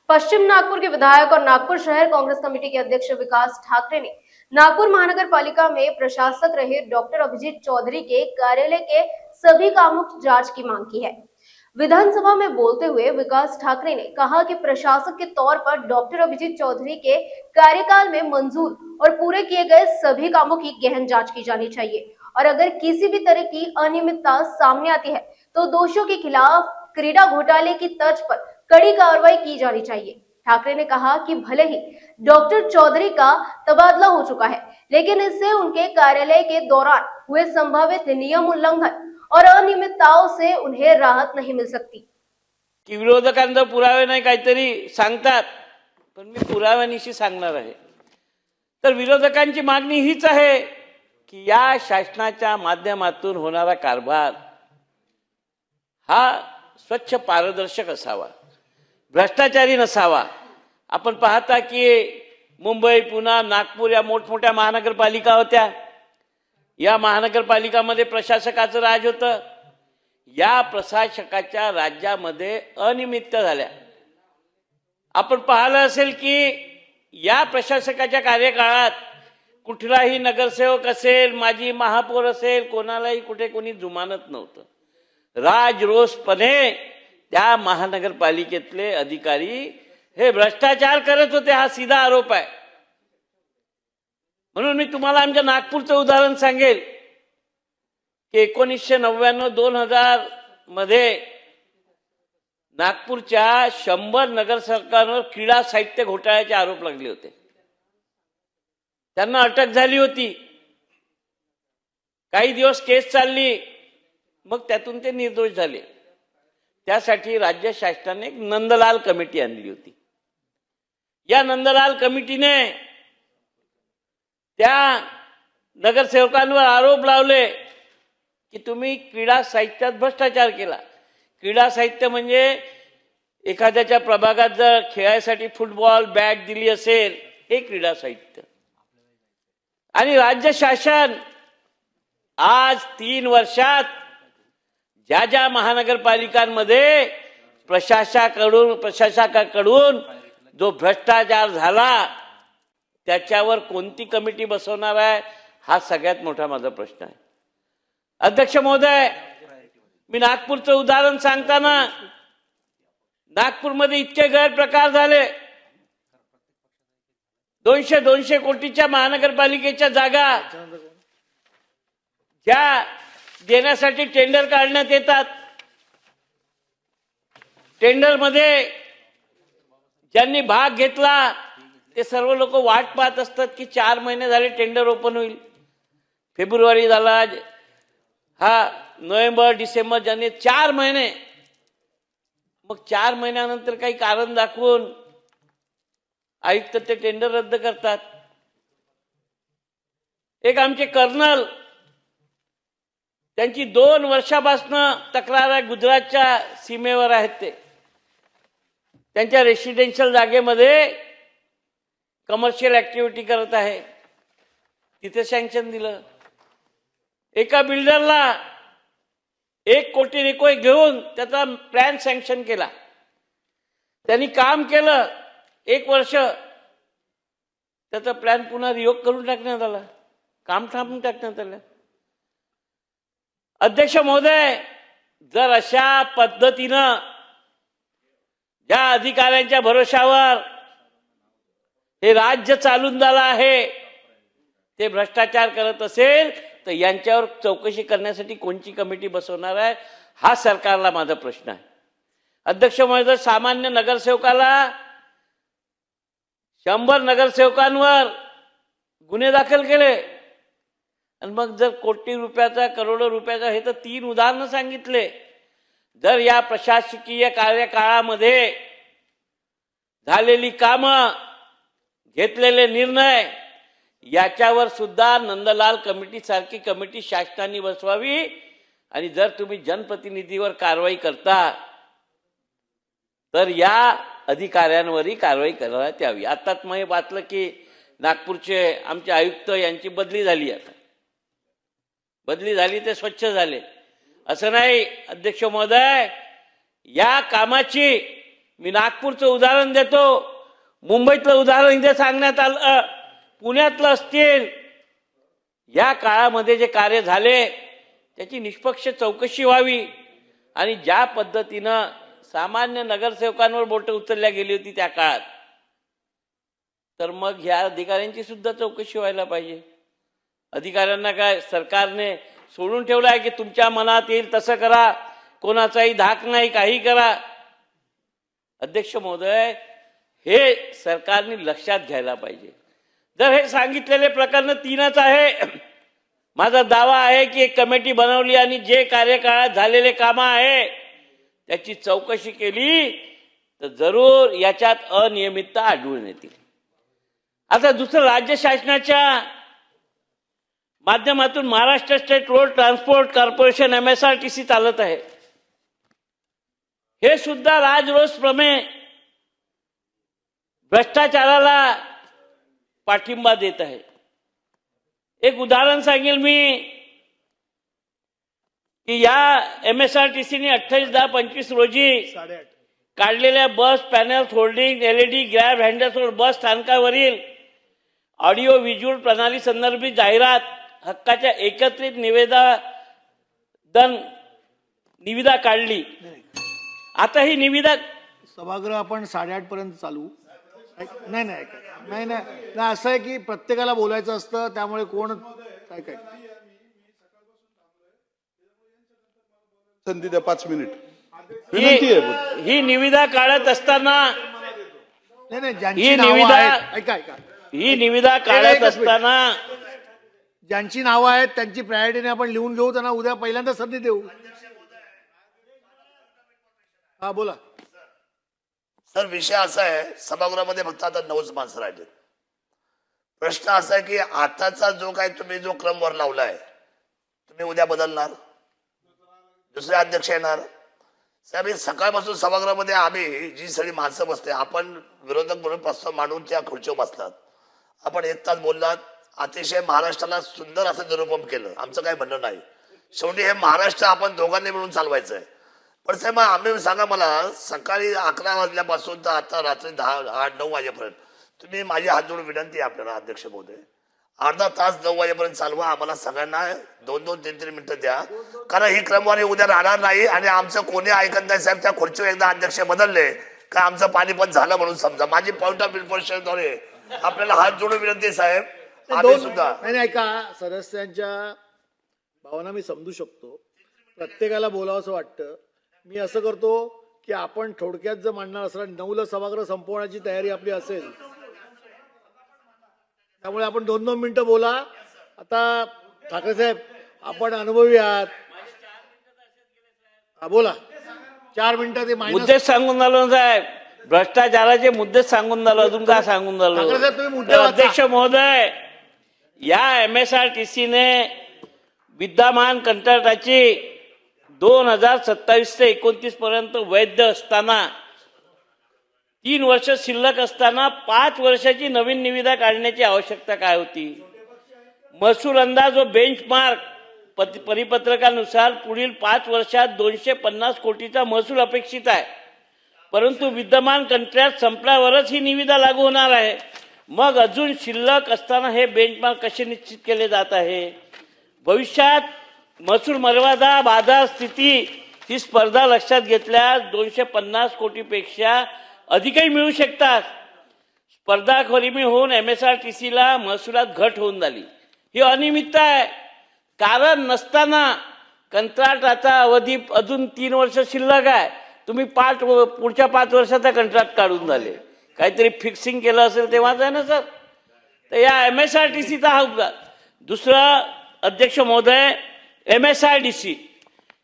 पश्चिम नागपुर के विधायक और नागपुर शहर कांग्रेस कमेटी के अध्यक्ष विकास ठाकरे ने नागपुर महानगर पालिका में प्रशासक रहे डॉक्टर अभिजीत चौधरी के कार्यालय के सभी कामों की जांच की मांग की है। विधानसभा में बोलते हुए विकास ठाकरे ने कहा कि प्रशासक के तौर पर डॉक्टर अभिजीत चौधरी के कार्यकाल में मंजूर और पूरे किए गए सभी कामों की गहन जांच की जानी चाहिए और अगर किसी भी तरह की अनियमितता सामने आती है तो दोषियों के खिलाफ क्रीडा घोटाले की तर्ज पर कड़ी कार्रवाई की जानी चाहिए। ठाकरे ने कहा कि भले ही डॉक्टर चौधरी का तबादला हो चुका है, लेकिन इससे उनके कार्यालय के दौरान हुए संभावित नियम उल्लंघन और अनियमितताओं से उन्हें राहत नहीं मिल सकती। की विरोधकांना पुरावे नाही काहीतरी सांगतात, पण मी पुराव्यानिशी सांगणार आहे। तर विरोधकांची मागणी हीच आहे की या शासनाच्या माध्यमातून होणारा कारभार हा स्वच्छ पारदर्शक असावा, भ्रष्टाचारी नसावा। आपण पाहता की मुंबई, पुणे, नागपूर या मोठमोठ्या महानगरपालिका होत्या। या महानगरपालिकामध्ये प्रशासकाचं राज होतं। या प्रशासकाच्या राज्यामध्ये अनियमितता झाल्या। आपण पाहिलं असेल की या प्रशासकाच्या कार्यकाळात कुठलाही नगरसेवक असेल, माजी महापौर असेल, कोणालाही कुठे कोणी जुमानत नव्हतं। राजरोसपणे त्या महानगरपालिकेतले अधिकारी हे भ्रष्टाचार करत होते, हा सीधा आरोप आहे। म्हणून मी तुम्हाला आमच्या नागपूरचं उदाहरण सांगेल की 1999-2000 मध्ये नागपूरच्या 100 नगरसेवकांवर क्रीडा साहित्य घोटाळ्याचे आरोप लागले होते। त्यांना अटक झाली होती। काही दिवस केस चालली, मग त्यातून ते निर्दोष झाले। त्यासाठी राज्य शासनाने एक नंदलाल कमिटी आणली होती। या नंदलाल कमिटीने त्या नगरसेवकांवर आरोप लावले की तुम्ही क्रीडा साहित्यात भ्रष्टाचार केला। क्रीडा साहित्य म्हणजे एखाद्याच्या प्रभागात जर खेळायसाठी फुटबॉल बॅट दिली असेल, हे क्रीडा साहित्य। आणि राज्य शासन आज 3 वर्षात ज्या ज्या महानगरपालिकांमध्ये प्रशासकाकडून जो भ्रष्टाचार झाला त्याच्यावर कोणती कमिटी बसवणार आहे, हा सगळ्यात मोठा माझा प्रश्न आहे। अध्यक्ष महोदय, मी नागपूरचं उदाहरण सांगताना नागपूरमध्ये इतके गैरप्रकार झाले। 200 कोटीच्या महानगरपालिकेच्या जागा ज्या देण्यासाठी टेंडर काढण्यात येतात, टेंडर मध्ये ज्यांनी भाग घेतला ते सर्व लोक वाट पाहत असतात की 4 महिने झाले टेंडर ओपन होईल। फेब्रुवारी झाला, हा नोव्हेंबर, डिसेंबर, जानेवारी 4 महिने। मग 4 महिन्यानंतर काही कारण दाखवून आयुक्त ते टेंडर रद्द करतात। एक आमचे कर्नल, त्यांची 2 वर्षापासून तक्रार आहे, गुजरातच्या सीमेवर आहेत ते। त्यांच्या रेसिडेन्शियल जागेमध्ये कमर्शियल ऍक्टिव्हिटी करत आहे, तिथे सँक्शन दिलं। एका बिल्डरला 1 कोटी रुपये घेऊन त्याचा प्लॅन सँक्शन केला। त्यांनी काम केलं 1 वर्ष, त्याचा प्लॅन पुन्हा रियोग करून टाकण्यात आला, काम थांबवून टाकण्यात आलं। अध्यक्ष महोदय, जर अशा पद्धतीनं ज्या अधिकाऱ्यांच्या भरोशावर हे राज्य चालून झालं आहे ते भ्रष्टाचार करत असेल तर यांच्यावर चौकशी करण्यासाठी कोणती कमिटी बसवणार आहे, हा सरकारला माझा प्रश्न आहे। अध्यक्ष महोदय, सामान्य नगरसेवकाला 100 नगरसेवकांवर गुन्हे दाखल केले आणि मग जर कोटी रुपयाचा, करोडो रुपयाचा, हे तर 3 उदाहरणं सांगितले। जर या प्रशासकीय कार्यकाळामध्ये झालेली कामं, घेतलेले निर्णय याच्यावर सुद्धा नंदलाल कमिटी सारखी कमिटी शासनाने बसवावी आणि जर तुम्ही जनप्रतिनिधीवर कारवाई करता तर या अधिकाऱ्यांवरही कारवाई करण्यात यावी। आताच मी वाचलं की नागपूरचे आमचे आयुक्त यांची बदली झाली। आता बदली झाली ते स्वच्छ झाले असं नाही। अध्यक्ष महोदय, या कामाची मी नागपूरचं उदाहरण देतो, मुंबईतलं उदाहरण इथे सांगण्यात आलं, पुण्यातलं असतील. या काळामध्ये जे कार्य झाले त्याची निष्पक्ष चौकशी व्हावी आणि ज्या पद्धतीनं सामान्य नगरसेवकांवर बोटं उचलल्या गेली होती त्या काळात, तर मग ह्या अधिकाऱ्यांची सुद्धा चौकशी व्हायला पाहिजे. अधिकाऱ्यांना काय सरकारने सोडून ठेवलं आहे की तुमच्या मनात येईल तसं करा, कोणाचाही धाक नाही, काही करा. अध्यक्ष महोदय, हे सरकारने लक्षात घ्यायला पाहिजे. जर हे सांगितलेले प्रकरण 3च आहे, माझा दावा आहे की एक कमिटी बनवली आणि जे कार्यकाळात झालेले कामं आहे त्याची चौकशी केली तर जरूर याच्यात अनियमितता आढळून येतील. आता दुसरं, राज्य शासनाच्या माध्यमातून Maharashtra state road transport corporation MSRTC चालत आहे. हे सुद्धा राजरोसप्रमाणे भ्रष्टाचाराला पाठिंबा देत आहे. एक उदाहरण सांगेल मी की या MSRTCने 28/10/25 रोजी काढलेल्या बस पॅनल होल्डिंग LED ग्रॅब हँडल्सवर बस स्थानकावरील ऑडिओ व्हिज्युअल प्रणाली संदर्भित जाहिरात हक्काच्या एकत्रित निविदा काढली. आता ही निविदा सभागृह आपण 8:30 पर्यंत चालू. नाही नाही नाही नाही नाही, असं आहे की प्रत्येकाला बोलायचं असतं, त्यामुळे कोण काय काय संधी द्या 5 मिनिट. विनंती आहे. ही निविदा काढत असताना नाही नाही, ज्यांची ही नावं निविदा आहेत, ऐका ऐका, ही निविदा काढत असताना ज्यांची नावं आहेत त्यांची प्रायोरिटीने आपण लिहून घेऊ, त्यांना उद्या पहिल्यांदा संधी देऊ. हा बोला सर. विषय असा आहे, सभागृहामध्ये फक्त आता 9च माणसं राहिले. प्रश्न असा आहे की आताचा जो काय तुम्ही जो क्रम वर लावलाय, तुम्ही उद्या बदलणार, दुसरे अध्यक्ष येणार. साहेब, सकाळपासून सभागृहामध्ये आम्ही जी सगळी माणसं बसते, आपण विरोधक म्हणून प्रस्ताव मांडून त्या खुर्चीवर बसलात, आपण 1 तास बोललात, अतिशय महाराष्ट्राला सुंदर असं निरूपण केलं. आमचं काही म्हणणं नाही. शेवटी हे महाराष्ट्र आपण दोघांनी मिळून चालवायचं आहे. पण साहेब, आम्ही सांगा, मला सकाळी 11 वाजल्यापासून तर आता रात्री 10-8-9 वाजेपर्यंत तुम्ही माझी हात जोडून विनंती आहे आपल्याला, अध्यक्ष महोदय, अर्धा तास 9 वाजेपर्यंत चालवा. आम्हाला सगळ्यांना 2-2, 3-3 मिनिटं द्या, कारण ही क्रमवारी उद्या राहणार नाही आणि आमचं कोणी ऐकत नाही. साहेब, त्या खुर्चीवर एकदा अध्यक्ष बदलले का आमचं पाणीपत झालं म्हणून समजा. माझी पॉईंट ऑफ इन्फॉर्मेशनद्वारे आपल्याला हात जोडून विनंती साहेब. आम्ही सुद्धा नाही ऐका, सदस्यांच्या भावना मी समजू शकतो, प्रत्येकाला बोलावं असं वाटतं. मी असं करतो की आपण थोडक्यात जर मांडणार असलं, 9ला सभागृह संपवण्याची तयारी आपली असेल, त्यामुळे आपण 2-2 मिनिटं बोला. आता ठाकरे साहेब, आपण अनुभवी आहात, हा बोला. 4 मिनिटं ते मुद्देच सांगून झालो साहेब, भ्रष्टाचाराचे मुद्देच सांगून झालो, अजून काय सांगून झालो. ठाकरे साहेब, तुम्ही मुद्दे तर वाचा. अध्यक्ष महोदय, या MSRTCने विद्यमान कंत्राटाची 2027 ते 29 पर्यंत वैध असताना, 3 वर्ष शिल्लक असताना 5 वर्षाची नवीन निविदा काढण्याची आवश्यकता काय होती? महसूल अंदाज व बेंचमार्क परिपत्रकानुसार पुढील 5 वर्षात 250 कोटीचा महसूल अपेक्षित आहे, परंतु विद्यमान कंत्राट संपल्यावरच ही निविदा लागू होणार आहे. मग अजून शिल्लक असताना हे बेंचमार्क कसे निश्चित केले जात आहे? भविष्यात महसूल मर्यादा, बाजार स्थिती ही स्पर्धा लक्षात घेतल्यास 250 कोटीपेक्षा अधिकही मिळू शकतात. स्पर्धाखोरी होऊन MSRTCला महसुलात घट होऊन झाली. ही अनियमितता आहे. कारण नसताना कंत्राटाचा अवधी अजून 3 वर्ष शिल्लक आहे, तुम्ही पुढच्या 5 वर्षाचा कंत्राट काढून झाले. काहीतरी फिक्सिंग केलं असेल तेव्हाच आहे ना सर. तर या MSRTCचा हा उपकार. दुसरं, अध्यक्ष महोदय,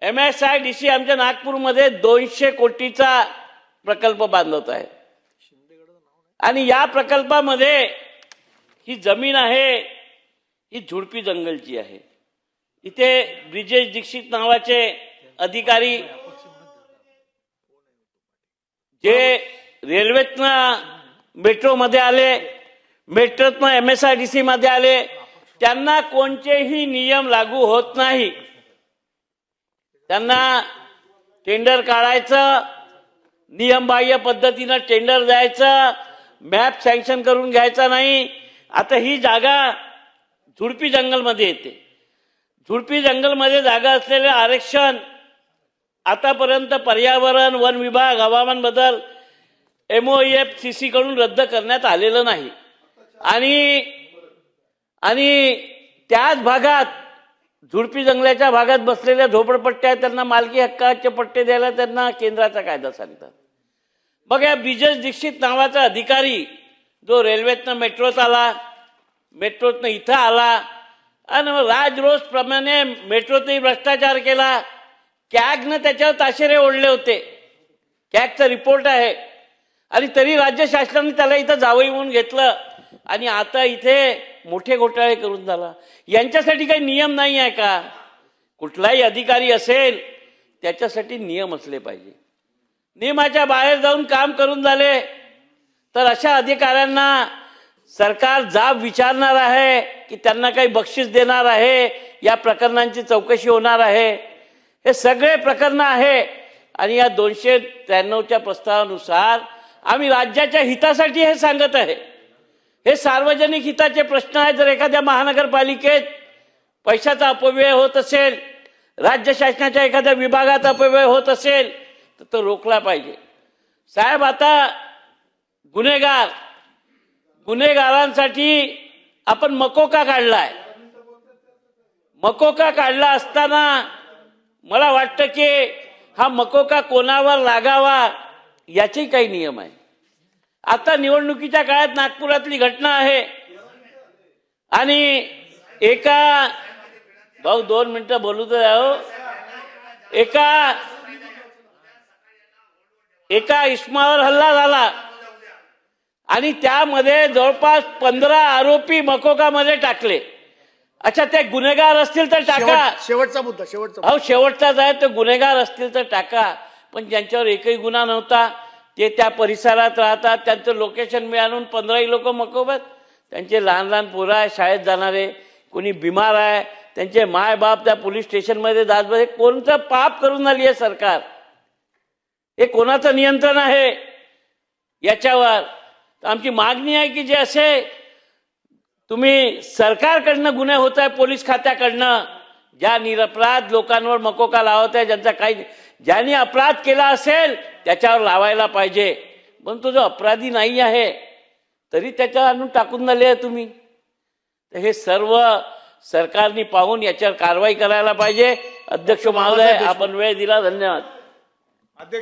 MSIDC आमच्या नागपूरमध्ये 200 कोटीचा प्रकल्प बांधत आहे आणि या प्रकल्पामध्ये ही जमीन आहे ही झुडपी जंगलची आहे. इथे ब्रिजेश दीक्षित नावाचे अधिकारी जे रेल्वेतनं मेट्रोमध्ये आले, मेट्रोतनं MSIDC मध्ये आले, त्यांना कोणतेही नियम लागू होत नाही. त्यांना टेंडर काढायचं, नियमबाह्य पद्धतीनं टेंडर द्यायचं, मॅप सँक्शन करून घ्यायचा नाही. आता ही जागा झुडपी जंगलमध्ये येते. झुडपी जंगलमध्ये जागा असलेले आरक्षण आतापर्यंत पर्यावरण, वन विभाग, हवामान बदल, MOEF कडून रद्द करण्यात आलेलं नाही. आणि त्याच भागात झुडपी जंगलाच्या भागात बसलेल्या झोपडपट्ट्या त्यांना मालकी हक्काचे पट्टे द्यायला त्यांना केंद्राचा कायदा सांगतात. मग या ब्रिजेश दीक्षित नावाचा अधिकारी जो रेल्वेतनं मेट्रोत आला, मेट्रोतनं इथं आला आणि राजरोज प्रमाणे मेट्रोतही भ्रष्टाचार केला. कॅगनं त्याच्यावर ताशेरे ओढले होते. कॅगचा रिपोर्ट आहे. आणि तरी राज्य शासनाने त्याला इथं जावई म्हणून घेतलं आणि आता इथे मोठे घोटाळे करून झाला. यांच्यासाठी काही नियम नाही आहे का? कुठलाही अधिकारी असेल त्याच्यासाठी नियम असले पाहिजे. नियमाच्या बाहेर जाऊन काम करून झाले तर अशा अधिकाऱ्यांना सरकार जाब विचारणार आहे की त्यांना काही बक्षीस देणार आहे, या प्रकरणांची चौकशी होणार आहे. हे सगळे प्रकरणं आहे. आणि या 293च्या प्रस्तावानुसार आम्ही राज्याच्या हितासाठी हे सांगत आहे. हे सार्वजनिक हिताचे प्रश्न आहेत. जर एखाद्या महानगरपालिकेत पैशाचा अपव्यय होत असेल, राज्य शासनाच्या एखाद्या विभागात अपव्यय होत असेल तर तो रोखला पाहिजे. साहेब, आता गुन्हेगारांसाठी आपण मकोका काढलाय. मकोका काढला असताना मला वाटतं की हा मकोका कोणावर लागावा याचे काही नियम आहे. आता निवडणुकीच्या काळात नागपुरातली घटना आहे आणि भाऊ 2 मिनिटं बोलू तर द्या. एका इस्मावर हल्ला झाला आणि त्यामध्ये जवळपास 15 आरोपी मकोकामध्ये टाकले. अच्छा, ते गुन्हेगार असतील तर टाका. शेवटचा मुद्दा शेवटचाच आहे. ते गुन्हेगार असतील तर टाका. पण ज्यांच्यावर एकही गुन्हा नव्हता ते त्या परिसरात राहतात, त्यांचं लोकेशन मिळालं 15 लोक मकोबत. त्यांचे लहान लहान पोरं आहे, शाळेत जाणारे, कोणी बिमार आहे, त्यांचे मायबाप त्या पोलीस स्टेशनमध्ये जात. हे कोणतं पाप करून आली आहे सरकार? हे कोणाचं नियंत्रण आहे याच्यावर? आमची मागणी आहे की जे असे तुम्ही सरकारकडनं गुन्हे होत आहे, पोलीस खात्याकडनं, ज्या निरपराध लोकांवर मकोका लावत आहे, ज्यांनी अपराध केला असेल त्याच्यावर लावायला पाहिजे. पण तो जो अपराधी नाही आहे तरी त्याच्यावर आणून टाकून झाले आहे तुम्ही. तर हे सर्व सरकारने पाहून याच्यावर कारवाई करायला पाहिजे. अध्यक्ष महोदय, आपण वेळ दिला, धन्यवाद.